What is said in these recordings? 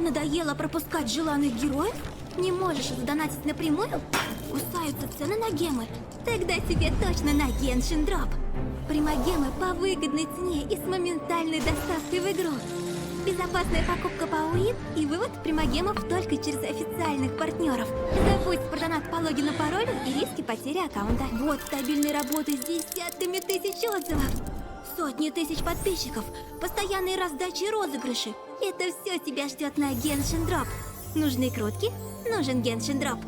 Надоело пропускать желанных героев? Не можешь задонатить напрямую? Кусаются цены на гемы? Тогда тебе точно на Genshin Drop. Примогемы по выгодной цене и с моментальной доставкой в игру. Безопасная покупка по УИД и вывод примогемов только через официальных партнеров. Забудь про донат по логину, паролю и риски потери аккаунта. Вот стабильной работы с десятками тысяч отзывов. Сотни тысяч подписчиков, постоянные раздачи и розыгрыши. Это все тебя ждет на Genshin Drop. Нужны крутки? Нужен Genshin Drop.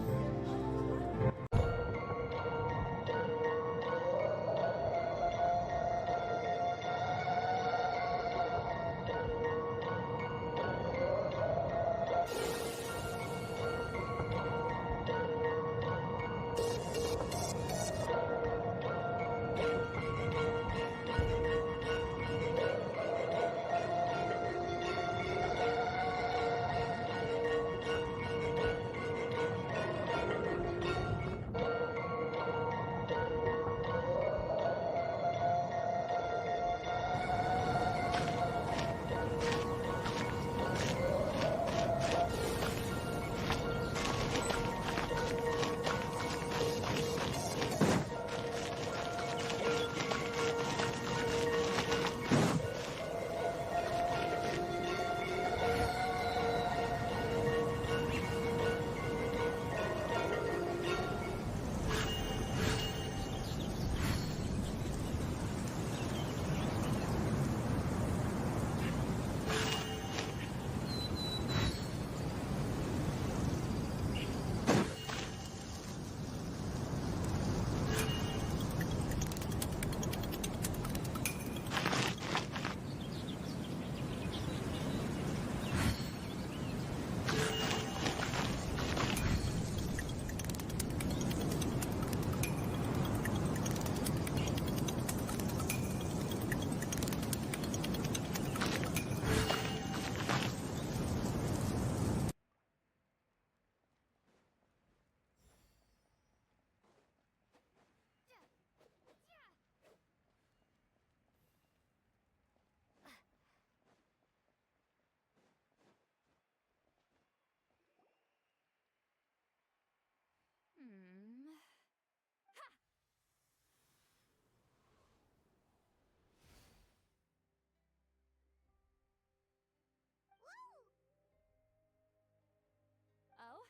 Oh?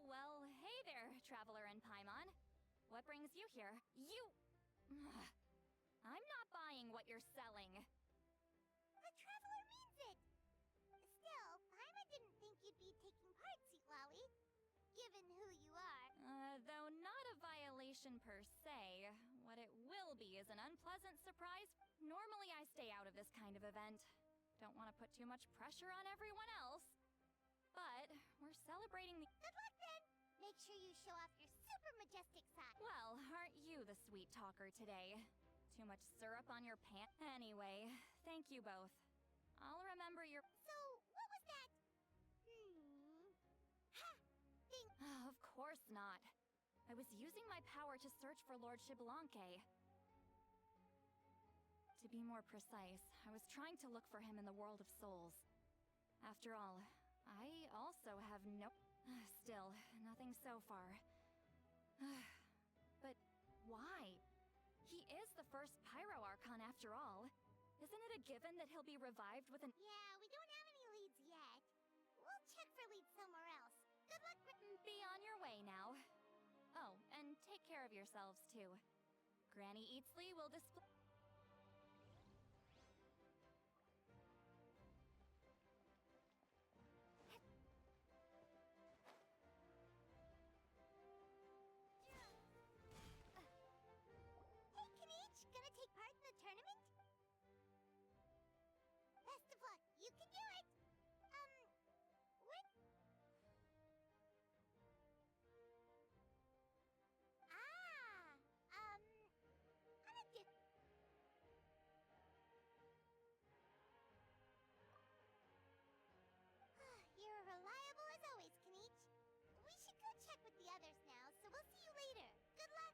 Well, hey there, Traveler and Paimon. What brings you here? I'm not buying what you're selling. The Traveler means it! Still, Paimon didn't think you'd be taking part, Seatlawi, given who you are. Though not a violation per se, what it will be is an unpleasant surprise. Normally I stay out of this kind of event. Don't want to put too much pressure on everyone else. But we're celebrating the— Good luck then! Make sure you show off your super majestic side. Well, aren't you the sweet talker today? Too much syrup on your pants? Anyway, thank you both. I'll remember your— So, what was that? Ha! Thing. Of course not. I was using my power to search for Lord Xbalanque. To be more precise, I was trying to look for him in the world of souls. After all, I also have no— Still, nothing so far. But why? He is the first Pyro Archon after all. Isn't it a given that he'll be revived with an— Yeah, we don't have any leads yet. We'll check for leads somewhere else. Good luck. Be on your way now. Oh, and take care of yourselves too. Granny Eatsley will display— Hey, Kanich! Gonna take part in the tournament? Best of luck. You can do it! When? On a diff— You're reliable as always, Kanich. We should go check with the others now, so we'll see you later. Good luck!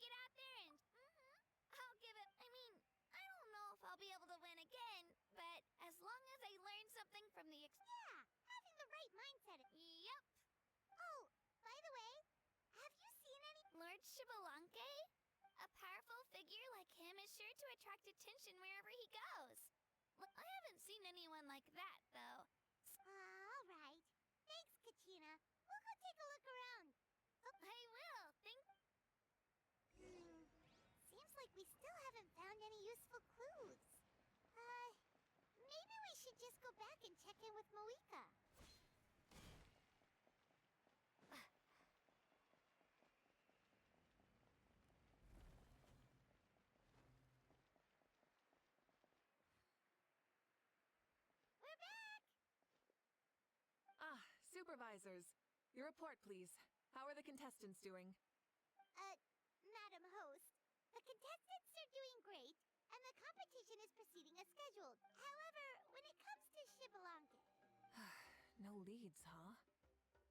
get out there and... I'll give it... I mean, I don't know if I'll be able to win again, but as long as I learn something from the Yeah, having the right mindset. Yep. Oh, by the way, have you seen any... Lord Shibalanke? A powerful figure like him is sure to attract attention wherever he goes. I haven't seen anyone like that, though. All right. Thanks, Kachina. We'll go take a look around. I will. Seems like we still haven't found any useful clues. Maybe we should just go back and check in with Mawuika. We're back! Ah, supervisors. Your report, please. How are the contestants doing? Madam Host, the contestants are doing great, and the competition is proceeding as scheduled. However, when it comes to Shibalanke... No leads, huh?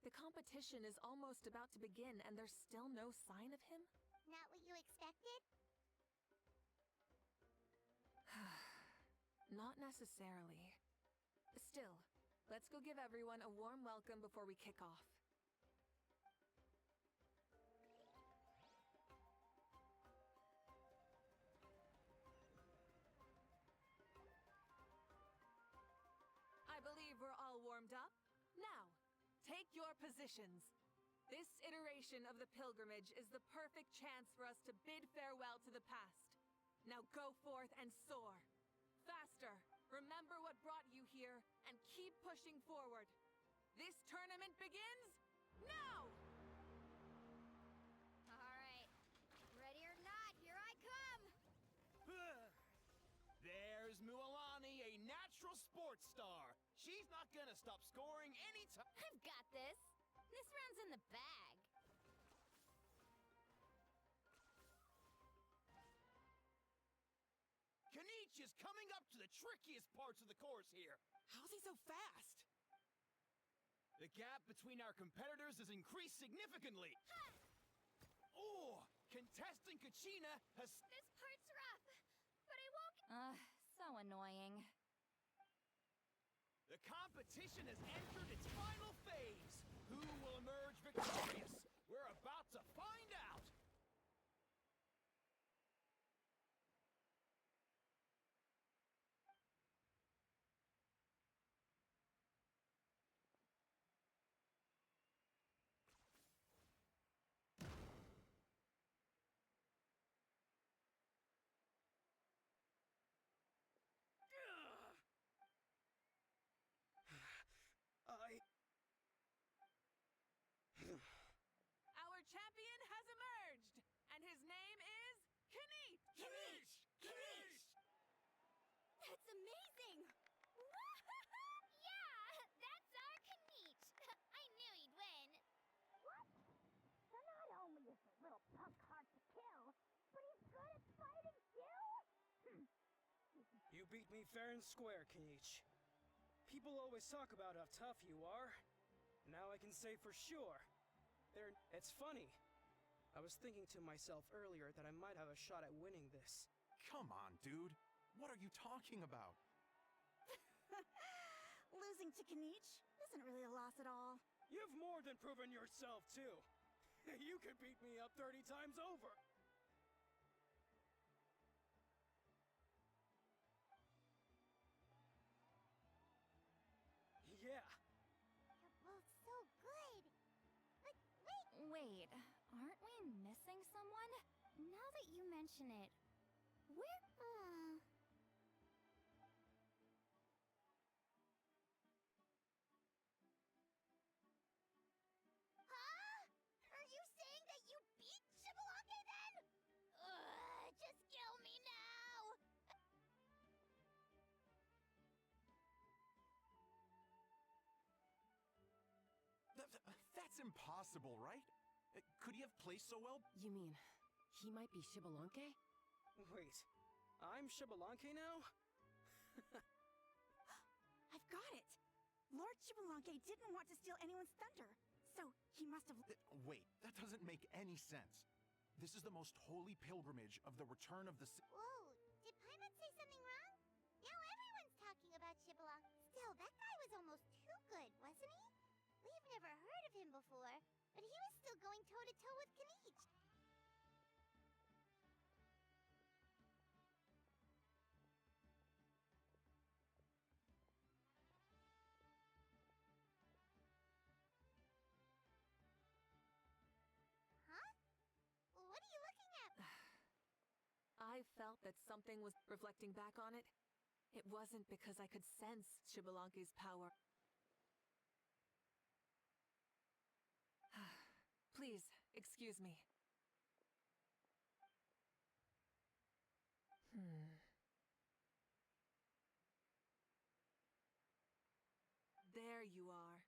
The competition is almost about to begin and there's still no sign of him? Not what you expected? Not necessarily. Still, let's go give everyone a warm welcome before we kick off. I believe we're all warmed up. Now, take your positions. This iteration of the pilgrimage is the perfect chance for us to bid farewell to the past. Now go forth and soar. Faster, remember what brought you here, and keep pushing forward. This tournament begins now! All right. Ready or not, here I come! There's Mualani, a natural sports star. She's not gonna stop scoring anytime. I've got this. This round's in the bag. Kanich is coming up to the trickiest parts of the course here. How's he so fast? The gap between our competitors has increased significantly. Oh, contestant Kachina has... This part's rough, but I won't... so annoying. The competition has entered its final phase. Who will emerge victorious? We're about to find out. Our champion has emerged, and his name is Kanich! Kanich! Kanich! That's amazing! Yeah, that's our Kanich. I knew he'd win. What? So not only is the little punk hard to kill, but he's good at fighting too? You beat me fair and square, Kanich. People always talk about how tough you are. Now I can say for sure. It's funny. I was thinking to myself earlier that I might have a shot at winning this. Come on, dude. What are you talking about? Losing to Kanich isn't really a loss at all. You've more than proven yourself, too. You could beat me up 30 times over. Yeah. You're both so good. But wait, Wait, aren't we missing someone? Now that you mention it, where... huh? Are you saying that you beat Shibalanke then? Just kill me now! That's impossible, right? Could he have placed so well? You mean, he might be Shibalanke? Wait, I'm Shibalanke now? I've got it! Lord Shibalanke didn't want to steal anyone's thunder, so he must have... Wait, that doesn't make any sense. This is the most holy pilgrimage of the return of the Whoa, did Paimon say something wrong? Now everyone's talking about Shibalong. Still, that guy was almost too good, wasn't he? We've never heard of him before, but he was still going toe-to-toe with Kanich. Huh? What are you looking at? I felt that something was reflecting back on it. It wasn't because I could sense Shibalonke's power. Please, excuse me. There you are.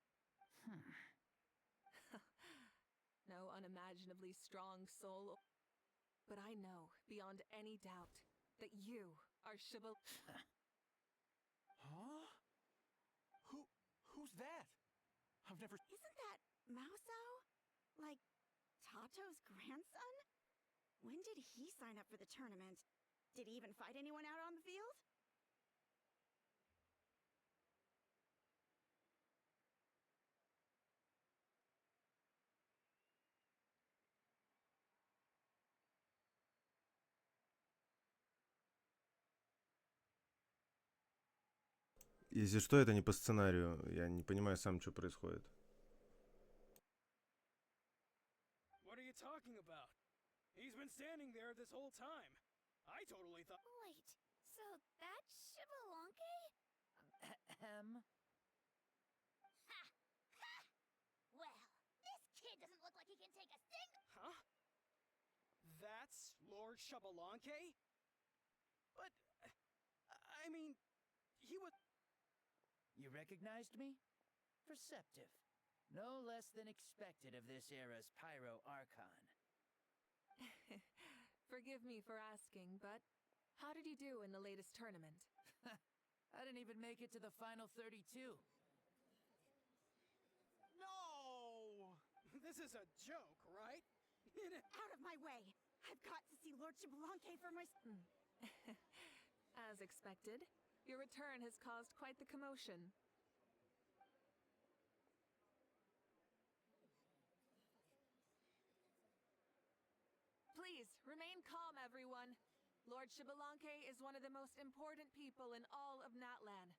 No unimaginably strong soul. But I know, beyond any doubt, that you are Shibal... Huh? Who's that? I've never... Isn't that Mauso? Like, Tato's grandson? When did he sign up for the tournament? Did he even fight anyone out on the field? Если что, это не по сценарию. Я не понимаю сам, что происходит. What are you talking about? He's been standing there this whole time. I totally thought... Wait, so that's Shibalonke? Ahem. Ha! Ha! Well, this kid doesn't look like he can take a sting. Huh? That's Lord Shabalonke? But, I mean, he was... You recognized me? Perceptive. No less than expected of this era's Pyro Archon. Forgive me for asking, but how did you do in the latest tournament? I didn't even make it to the final 32. No! This is a joke, right? Out of my way! I've got to see Lord Shibalonke for my... As expected, your return has caused quite the commotion. Please, remain calm, everyone. Lord Shibalonke is one of the most important people in all of Natlan.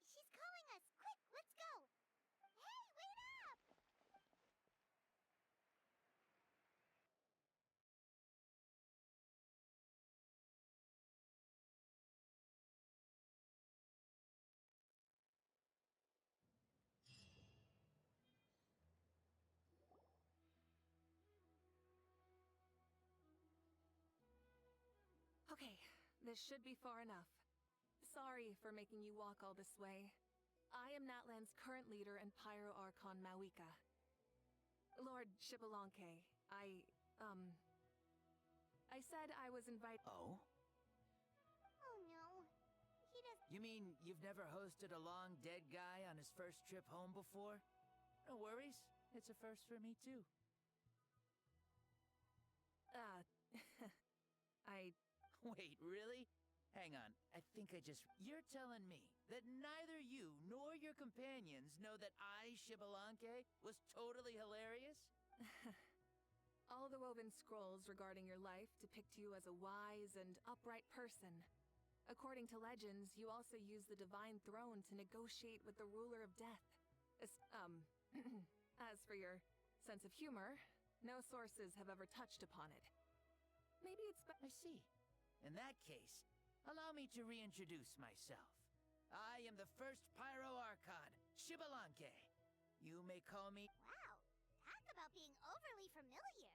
She's calling us. Quick, let's go. Hey, wait up! Okay, this should be far enough. Sorry for making you walk all this way. I am Natlan's current leader and Pyro Archon Mawika. Lord Shibalonke, I said I was invited. Oh? Oh no. He doesn't. You mean you've never hosted a long dead guy on his first trip home before? No worries. It's a first for me too. Wait, really? Hang on, I think I just... You're telling me that neither you nor your companions know that I, Shibalonke, was totally hilarious? All the woven scrolls regarding your life depict you as a wise and upright person. According to legends, you also use the divine throne to negotiate with the ruler of death. As for your sense of humor, no sources have ever touched upon it. Maybe it's... I see. In that case, allow me to reintroduce myself. I am the first Pyro Archon, Shibalonke. You may call me... Wow, talk about being overly familiar.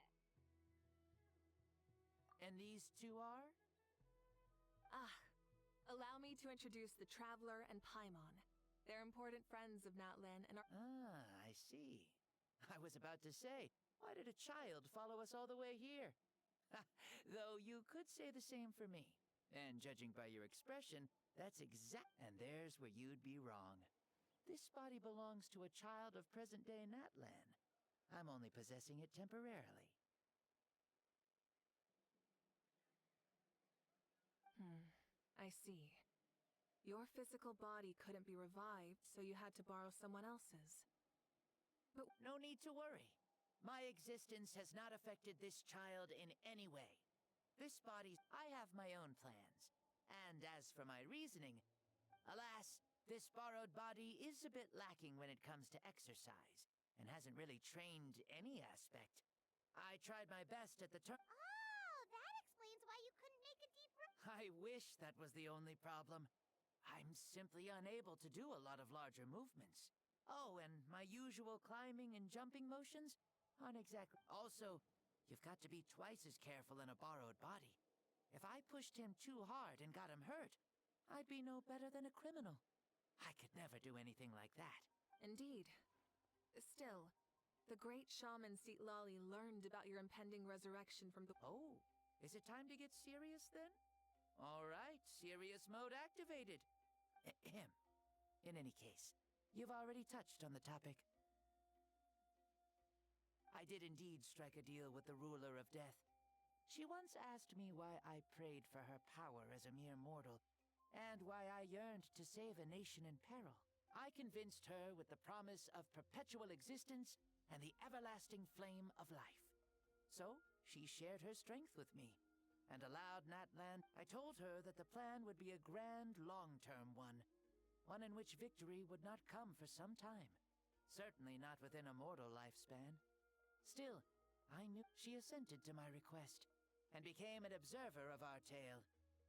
And these two are? Ah, Allow me to introduce the Traveler and Paimon. They're important friends of Natlan and are— Ah, I see. I was about to say, why did a child follow us all the way here? Though you could say the same for me. And judging by your expression, that's exact. And there's where you'd be wrong. This body belongs to a child of present-day Natlan. I'm only possessing it temporarily. I see. Your physical body couldn't be revived, so you had to borrow someone else's. But no need to worry. My existence has not affected this child in any way. This body, I have my own plans. And as for my reasoning, alas, this borrowed body is a bit lacking when it comes to exercise, and hasn't really trained any aspect. I tried my best at the turn. Oh, that explains why you couldn't make a deep I wish that was the only problem. I'm simply unable to do a lot of larger movements. Oh, and my usual climbing and jumping motions aren't exactly. Also, you've got to be twice as careful in a borrowed body. If I pushed him too hard and got him hurt, I'd be no better than a criminal. I could never do anything like that. Indeed. Still, the great shaman Lali learned about your impending resurrection from the— Oh, is it time to get serious then? All right, serious mode activated. Ahem. In any case, you've already touched on the topic. I did indeed strike a deal with the ruler of death. She once asked me why I prayed for her power as a mere mortal, and why I yearned to save a nation in peril. I convinced her with the promise of perpetual existence and the everlasting flame of life. So, she shared her strength with me, and allowed Natlan. I told her that the plan would be a grand, long-term one in which victory would not come for some time. Certainly not within a mortal lifespan. Still, I knew she assented to my request, and became an observer of our tale.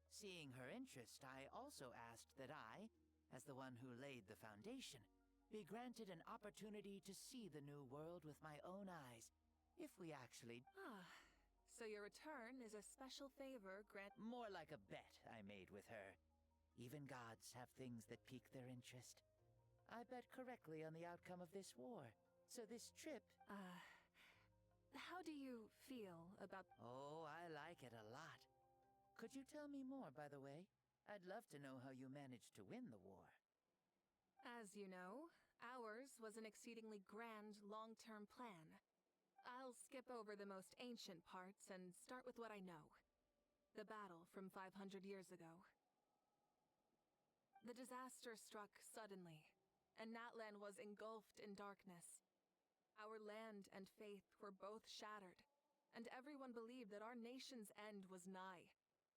Seeing her interest, I also asked that I, as the one who laid the foundation, be granted an opportunity to see the new world with my own eyes, if we actually— So your return is a special favor More like a bet I made with her. Even gods have things that pique their interest. I bet correctly on the outcome of this war. So this trip— How do you feel about— Oh, I like it a lot. Could you tell me more, by the way? I'd love to know how you managed to win the war. As you know, ours was an exceedingly grand, long-term plan. I'll skip over the most ancient parts and start with what I know. The battle from 500 years ago. The disaster struck suddenly, and Natlan was engulfed in darkness. Our land and faith were both shattered, and everyone believed that our nation's end was nigh.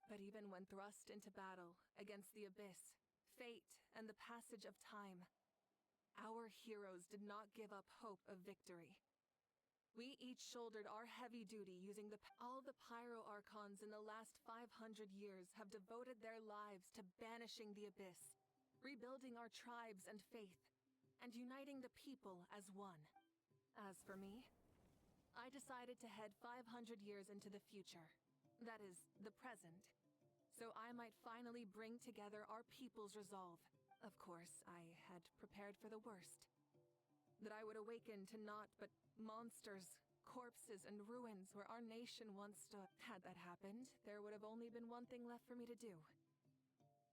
But even when thrust into battle against the abyss, fate, and the passage of time, our heroes did not give up hope of victory. We each shouldered our heavy duty using all the pyro-archons in the last 500 years have devoted their lives to banishing the abyss, rebuilding our tribes and faith, and uniting the people as one. As for me, I decided to head 500 years into the future, that is, the present, so I might finally bring together our people's resolve. Of course, I had prepared for the worst. That I would awaken to naught but monsters, corpses, and ruins where our nation once stood. Had that happened, there would have only been one thing left for me to do.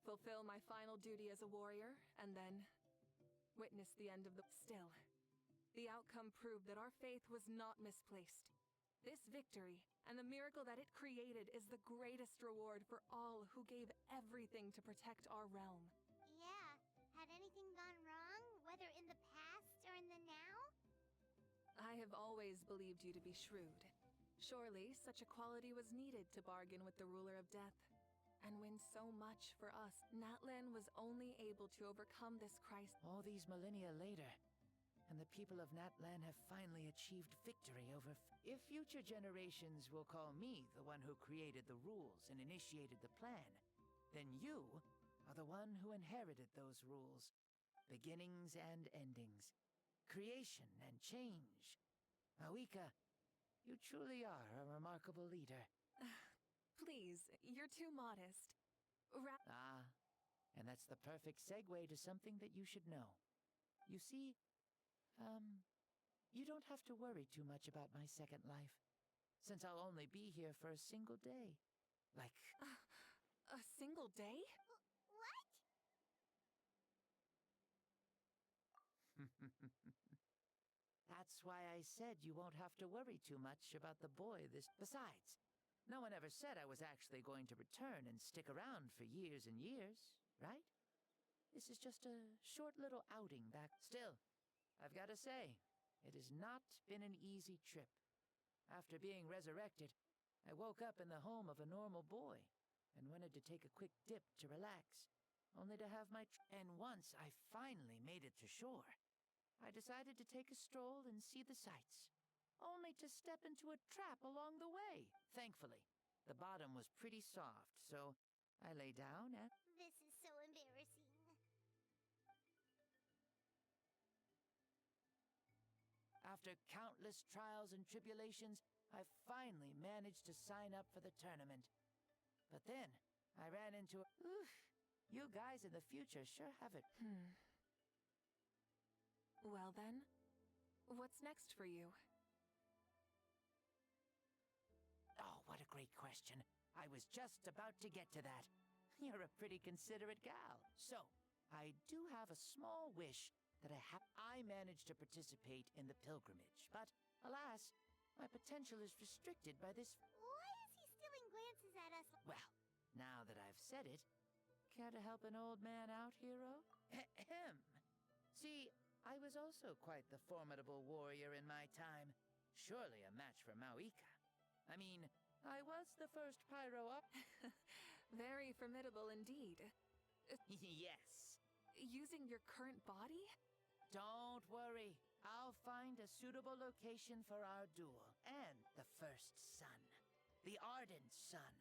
Fulfill my final duty as a warrior, and then witness the end of the— Still, the outcome proved that our faith was not misplaced. This victory, and the miracle that it created, is the greatest reward for all who gave everything to protect our realm. Yeah. Had anything gone wrong, whether in the past or in the now? I have always believed you to be shrewd. Surely, such a quality was needed to bargain with the ruler of death, and win so much for us. Natlan was only able to overcome this crisis. All these millennia later, and the people of Natlan have finally achieved victory over— If future generations will call me the one who created the rules and initiated the plan, then you are the one who inherited those rules. Beginnings and endings. Creation and change. Mawuika, you truly are a remarkable leader. Please, you're too modest. And that's the perfect segue to something that you should know. You see, you don't have to worry too much about my second life, since I'll only be here for a single day. Like, A single day? What? That's why I said you won't have to worry too much about the boy this. Besides, no one ever said I was actually going to return and stick around for years and years, right? This is just a short little outing back. Still, I've got to say, it has not been an easy trip. After being resurrected, I woke up in the home of a normal boy and wanted to take a quick dip to relax, only to have my. And once I finally made it to shore, I decided to take a stroll and see the sights, only to step into a trap along the way. Thankfully, the bottom was pretty soft, so I lay down and. This is so embarrassing. After countless trials and tribulations, I finally managed to sign up for the tournament. But then, I ran into a. Oof, you guys in the future sure have it. Well then, what's next for you? Oh, what a great question. I was just about to get to that. You're a pretty considerate gal. So, I do have a small wish that I managed to participate in the pilgrimage, but alas, my potential is restricted by this. Why is he stealing glances at us? Well, now that I've said it, care to help an old man out, hero? Ahem. See, I was also quite the formidable warrior in my time. Surely a match for Mawuika. I mean, I was the first pyro up. Very formidable indeed. Yes. Using your current body? Don't worry. I'll find a suitable location for our duel. And the first sun. The ardent sun.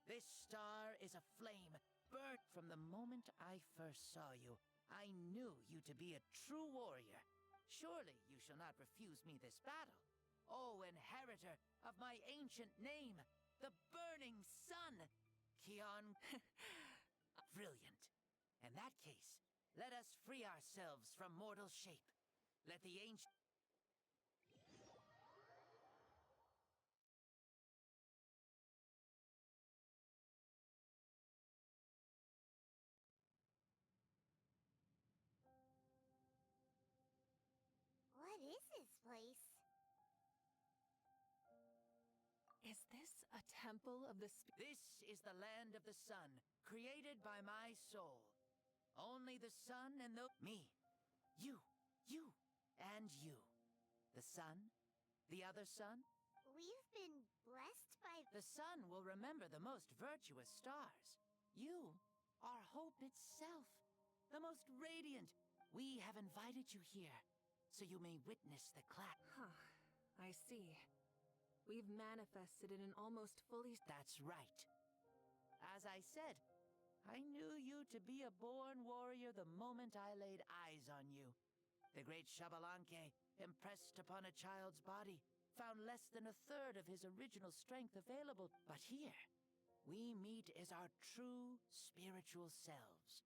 This star is a flame, burnt from the moment I first saw you. I knew you to be a true warrior. Surely you shall not refuse me this battle. O inheritor of my ancient name, the burning sun, Kion. Brilliant. In that case, let us free ourselves from mortal shape. Let the ancient. What is this place? Is this a temple of the This is the land of the sun, created by my soul. Only the sun and the. Me. You. And you. The sun. The other sun. We've been blessed by. The sun will remember the most virtuous stars. You are hope itself. The most radiant. We have invited you here, so you may witness the clap. Huh. I see. We've manifested in an almost fully. That's right. As I said, I knew you to be a born warrior the moment I laid eyes on you. The great Xbalanque, impressed upon a child's body, found less than a third of his original strength available. But here, we meet as our true spiritual selves.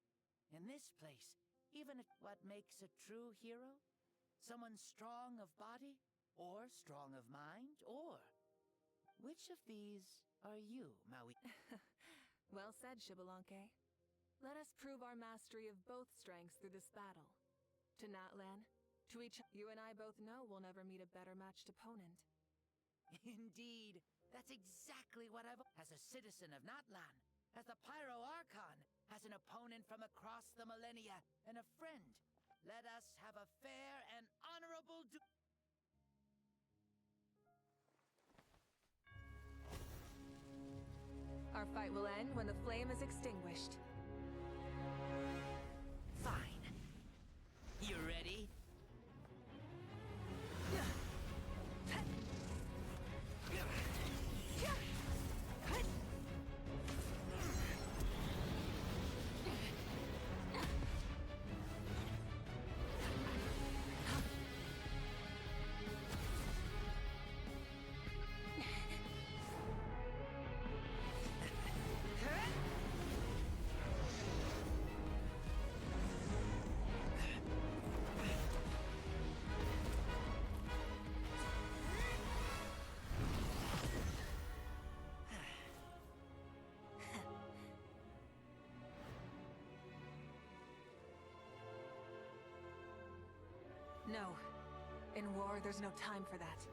In this place, even what makes a true hero? Someone strong of body, or strong of mind, or... Which of these are you, Maui? Well said, Xbalanque. Let us prove our mastery of both strengths through this battle. To Natlan, to each you and I both know we'll never meet a better matched opponent. Indeed, that's exactly what I've... As a citizen of Natlan, as the Pyro Archon, as an opponent from across the millennia, and a friend, let us have a fair and honorable Our fight will end when the flame is extinguished. Fine. You ready? No. In war, there's no time for that.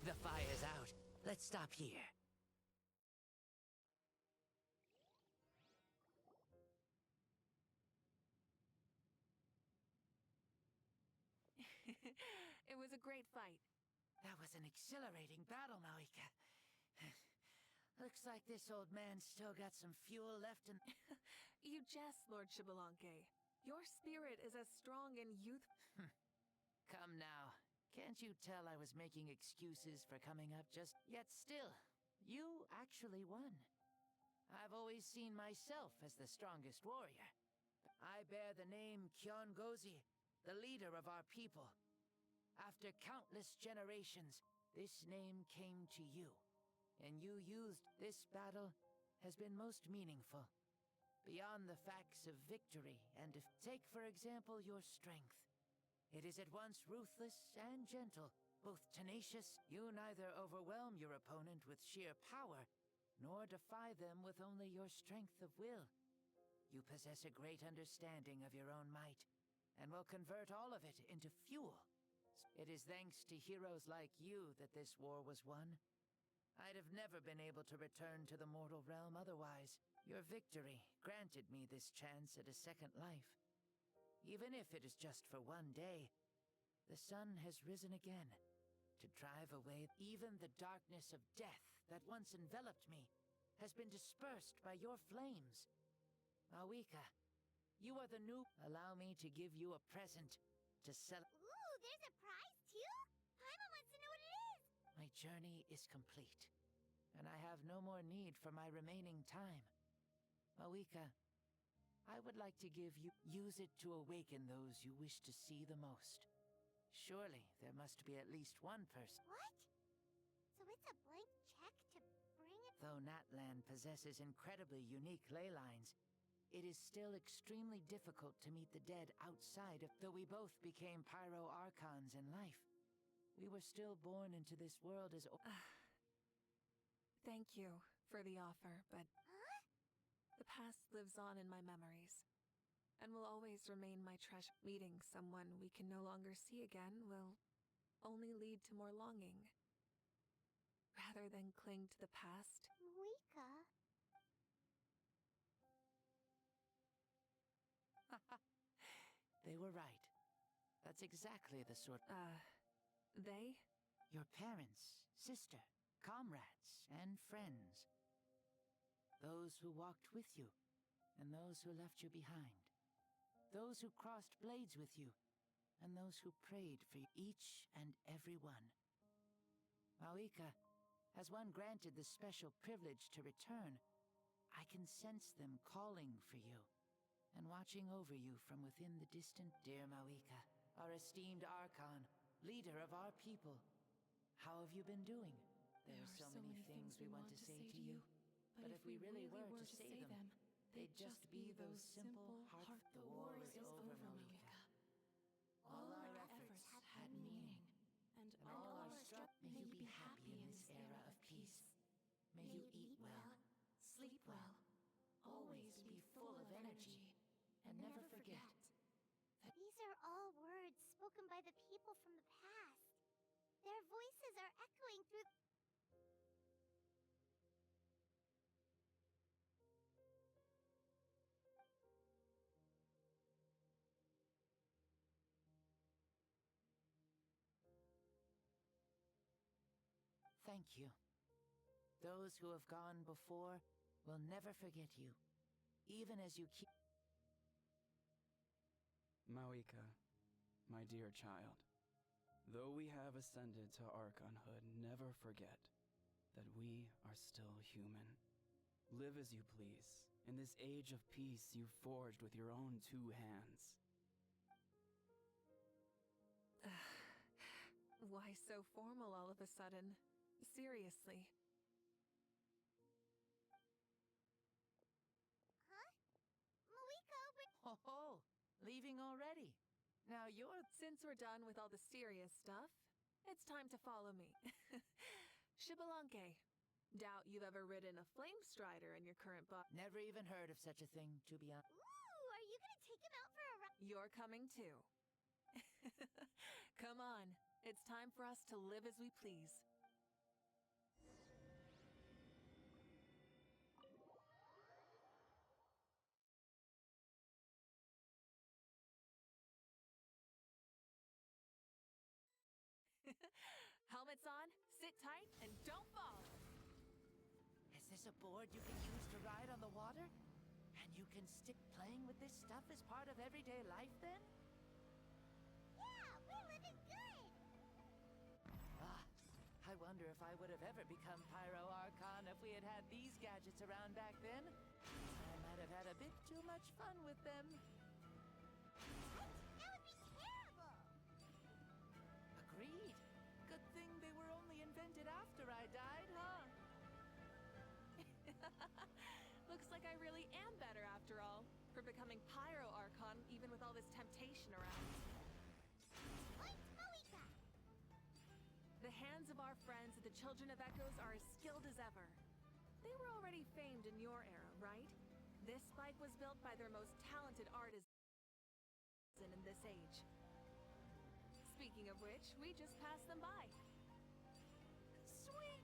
The fire's out. Let's stop here. It was a great fight. That was an exhilarating battle, Mawuika. Looks like this old man's still got some fuel left in... You jest, Lord Xbalanque. Your spirit is as strong and youth... Come now. Can't you tell I was making excuses for coming up just... Yet still, you actually won. I've always seen myself as the strongest warrior. I bear the name Kiongozi, the leader of our people. After countless generations, this name came to you. And you used this battle has been most meaningful. Beyond the facts of victory and take, for example, your strength. It is at once ruthless and gentle, both tenacious. You neither overwhelm your opponent with sheer power, nor defy them with only your strength of will. You possess a great understanding of your own might, and will convert all of it into fuel. It is thanks to heroes like you that this war was won. I'd have never been able to return to the mortal realm otherwise. Your victory granted me this chance at a second life. Even if it is just for one day, the sun has risen again to drive away even the darkness of death that once enveloped me has been dispersed by your flames. Mawuika, you are the new... Allow me to give you a present to celebrate. Ooh, there's a prize too? Paimon wants to know what it is! My journey is complete, and I have no more need for my remaining time. Mawuika, I would like to give you... Use it to awaken those you wish to see the most. Surely, there must be at least one person... What? So it's a blank check to bring it... Though Natlan possesses incredibly unique ley lines, it is still extremely difficult to meet the dead outside of... Though we both became pyro-archons in life, we were still born into this world as... Thank you for the offer, but... Huh? The past lives on in my memories, and will always remain my treasure. Meeting someone we can no longer see again will only lead to more longing. Rather than cling to the past... Mawuika? They were right. That's exactly the sort... They? Your parents, sister, comrades, and friends. Those who walked with you, and those who left you behind. Those who crossed blades with you, and those who prayed for you, each and every one. Mawuika, as one granted the special privilege to return, I can sense them calling for you, and watching over you from within the distant... Dear Mawuika, our esteemed Archon, leader of our people, how have you been doing? There are so many things we want to say to you. But if we really were to say them, they'd just be those simple, heart. The war is over, Mawuika. All our efforts had meaning, and all our struggle. May you be happy in this era of peace. May you eat well, sleep well, always be full of energy, and never forget that... These are all words spoken by the people from the past. Their voices are echoing through... Thank you. Those who have gone before will never forget you, even as you keep... Mawuika, My dear child, though we have ascended to Archonhood, never forget that we are still human. Live as you please, in this age of peace you forged with your own two hands. Why so formal all of a sudden? Seriously. Huh? Mawuika, Ho ho! Leaving already? Now you're... Since we're done with all the serious stuff, it's time to follow me. Shibalonke. Doubt you've ever ridden a flame strider in your current Never even heard of such a thing, to be honest. Ooh, are you gonna take him out for a ride? You're coming too. Come on, it's time for us to live as we please. Helmets on, sit tight, and don't fall! Is this a board you can use to ride on the water? And you can stick playing with this stuff as part of everyday life then? Yeah, we're living good! Ah, I wonder if I would have ever become Pyro Archon if we had had these gadgets around back then. I might have had a bit too much fun with them. What? That would be terrible! Agreed. Good thing they were only invented after I died, huh? Looks like I really am better after all, for becoming Pyro Archon even with all this temptation around. Point Mawuika! The hands of our friends the Children of Echoes are as skilled as ever. They were already famed in your era, right? This spike was built by their most talented artisan in this age. Speaking of which, we just passed them by. Sweet!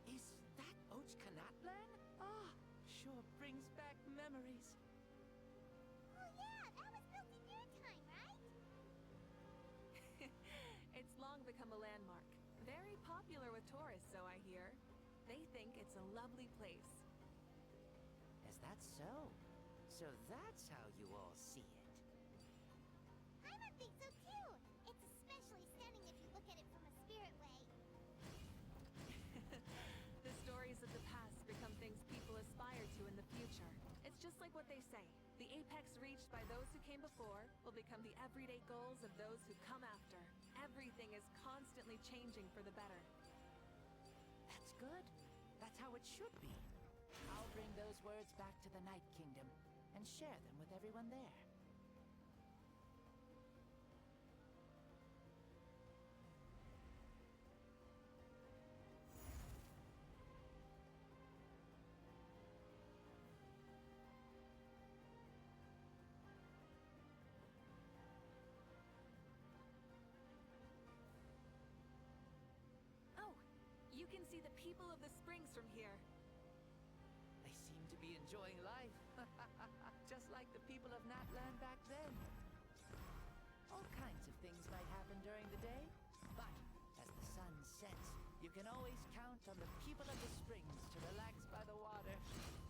Is that Ochkanatlan? Ah, sure brings back memories. Oh yeah, that was built in your time, right? It's long become a landmark. Very popular with tourists, so I hear. They think it's a lovely place. Is that so? So that's how you all see it. Paimon thinks so too! It's especially stunning if you look at it from a spirit way. The stories of the past become things people aspire to in the future. It's just like what they say. The apex reached by those who came before will become the everyday goals of those who come after. Everything is constantly changing for the better. That's good. That's how it should be. I'll bring those words back to the Night Kingdom and share them with everyone there. Oh, you can see the people of the springs from here. They seem to be enjoying life. Just like the people of Natlan back then. All kinds of things might happen during the day, but as the sun sets, you can always count on the people of the springs to relax by the water,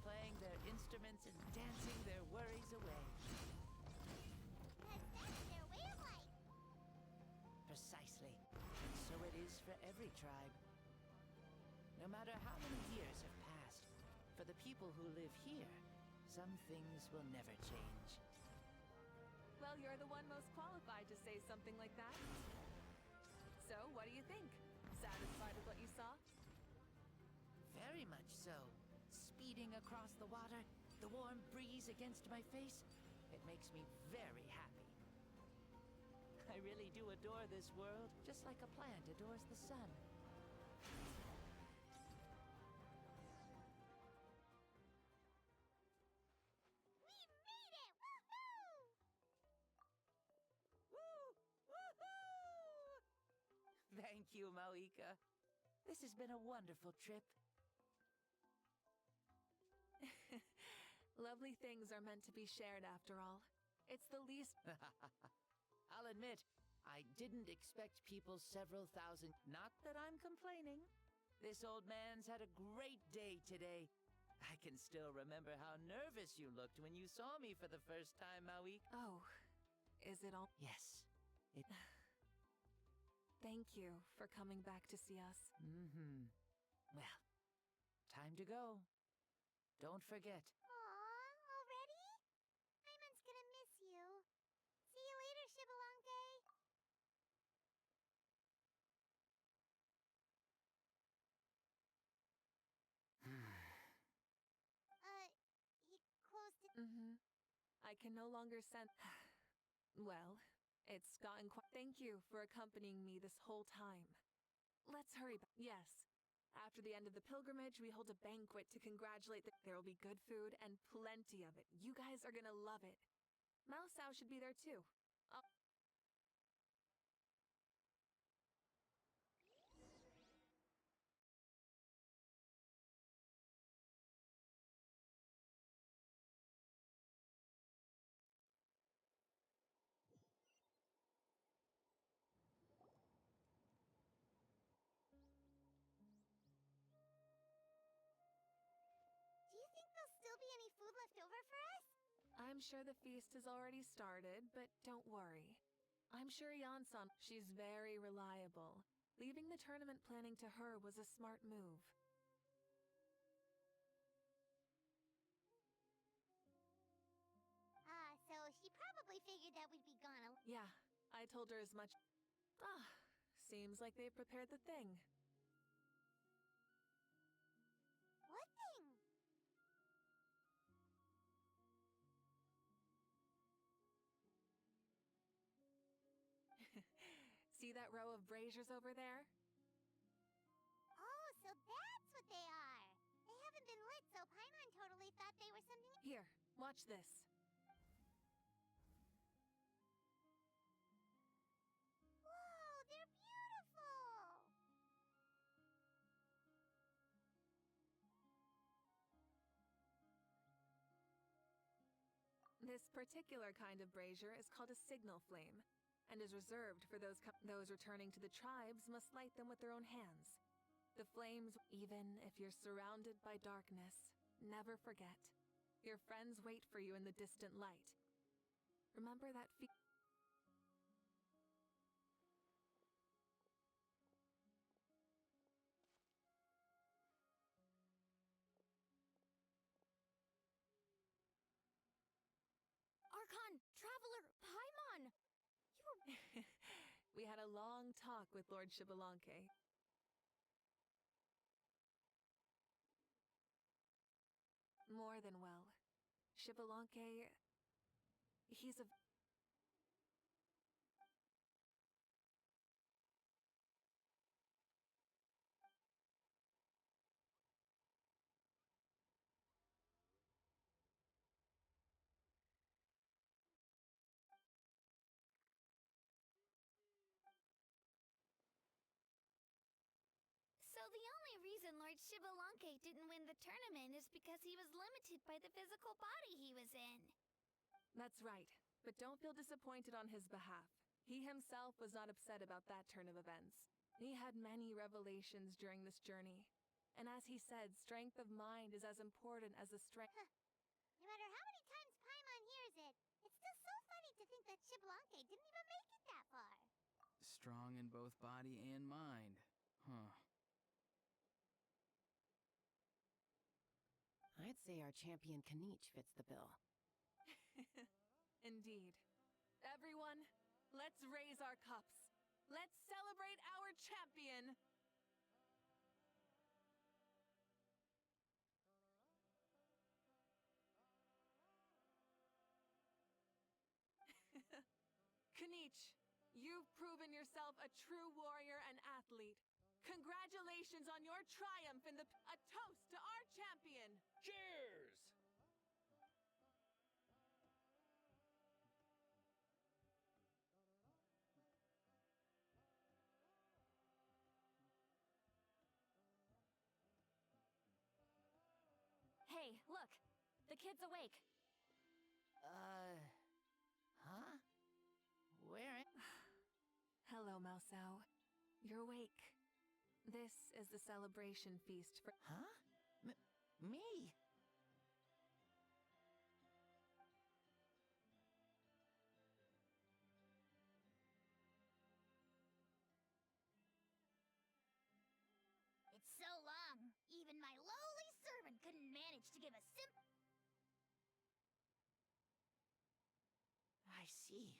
playing their instruments and dancing their worries away. Because that's their way of life. Precisely. And so it is for every tribe. No matter how many years have passed, for the people who live here, some things will never change. Well, you're the one most qualified to say something like that. So, what do you think? Satisfied with what you saw? Very much so. Speeding across the water, the warm breeze against my face, it makes me very happy. I really do adore this world, just like a plant adores the sun. We made it! Woohoo! Woo! Woohoo! Thank you, Mawuika. This has been a wonderful trip. Lovely things are meant to be shared after all. It's the least. I'll admit, I didn't expect people several thousand. Not that I'm complaining. This old man's had a great day today. I can still remember how nervous you looked when you saw me for the first time, Mawuika. Oh, is it all? Yes. Thank you for coming back to see us. Mm-hmm. Well, time to go. Don't forget. Aw, already? Paimon's gonna miss you. See you later, Shibalonke. He closed it. Mm-hmm. I can no longer send. Well, it's gotten quite. Thank you for accompanying me this whole time. Let's hurry back. Yes. After the end of the pilgrimage, we hold a banquet to congratulate There will be good food and plenty of it. You guys are gonna love it. Maosao should be there too. Do you think there'll still be any food left over for us? I'm sure the feast has already started, but don't worry. I'm sure Yansan, she's very reliable. Leaving the tournament planning to her was a smart move. So she probably figured that we'd be gone a Yeah, I told her as much. Seems like they prepared the thing. What thing? See that row of braziers over there? Oh, so that's what they are. They haven't been lit, so Paimon totally thought they were something. Here, watch this. Whoa, they're beautiful! This particular kind of brazier is called a signal flame, and is reserved for those returning to the tribes must light them with their own hands. The flames, even if you're surrounded by darkness, never forget. Your friends wait for you in the distant light. Remember that Archon, Traveler, Paimon! We had a long talk with Lord Shibalonke. More than well. Shibalonke, he's a... So the only reason Lord Shibalonke didn't win the tournament is because he was limited by the physical body he was in. That's right, but don't feel disappointed on his behalf. He himself was not upset about that turn of events. He had many revelations during this journey. And as he said, strength of mind is as important as the strength... No matter how many times Paimon hears it, it's still so funny to think that Shibalonke didn't even make it that far. Strong in both body and mind. Huh. I'd say our champion Kanich fits the bill. Indeed. Everyone, let's raise our cups. Let's celebrate our champion! Kanich, you've proven yourself a true warrior and athlete. Congratulations on your triumph in the... A toast to our champion! Cheers! Hey, look! The kid's awake. Huh? Where? Hello, Mousao. You're awake. This is the celebration feast for. Huh? Me? It's so long, even my lowly servant couldn't manage to give a I see.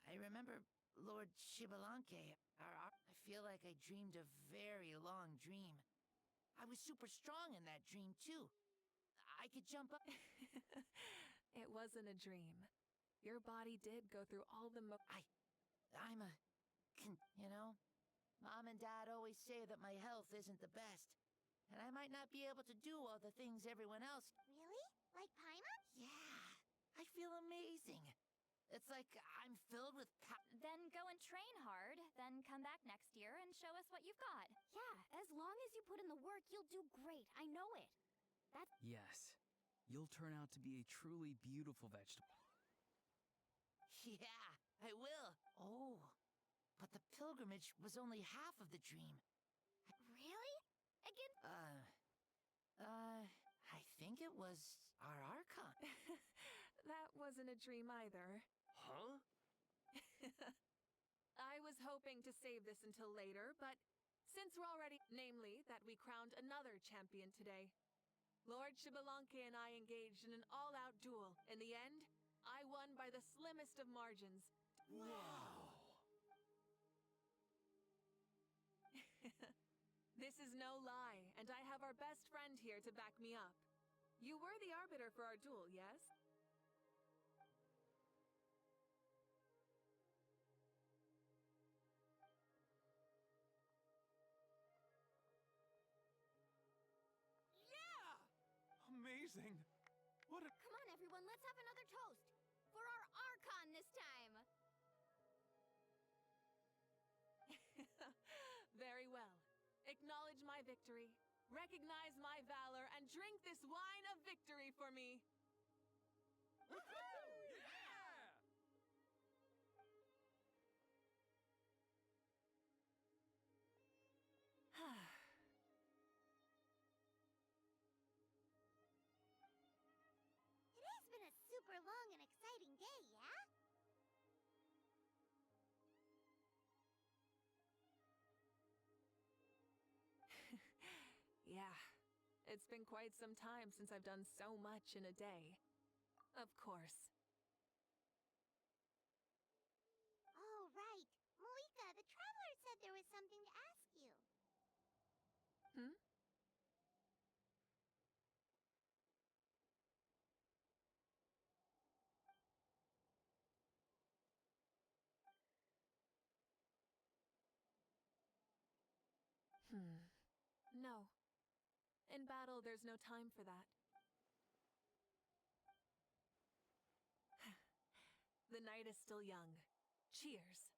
I remember Lord Shibalanke. I feel like I dreamed a very long dream. I was super strong in that dream, too. I could jump up. It wasn't a dream. Your body did go through all the I'm a... You know, Mom and Dad always say that my health isn't the best. And I might not be able to do all the things everyone else... Really? Like Paimon? Yeah, I feel amazing. It's like I'm filled with Then go and train hard, then come back next year and show us what you've got. Yeah, as long as you put in the work, you'll do great. I know it. Yes, you'll turn out to be a truly beautiful vegetable. Yeah, I will. Oh, but the pilgrimage was only half of the dream. Really? Again? I think it was our Archon. That wasn't a dream either. Huh? I was hoping to save this until later, but since we're already... Namely, that we crowned another champion today. Lord Shibalanke and I engaged in an all-out duel. In the end, I won by the slimmest of margins. Wow! This is no lie, and I have our best friend here to back me up. You were the arbiter for our duel, yes? Amazing! What a... Come on, everyone, let's have another toast. For our Archon this time. Very well. Acknowledge my victory, recognize my valor, and drink this wine of victory for me. It has been a super long and exciting day, yeah? Yeah, it's been quite some time since I've done so much in a day. Of course. Oh, right. Mawuika, the traveler said there was something to ask you. Hmm? No. In battle, there's no time for that. The night is still young. Cheers.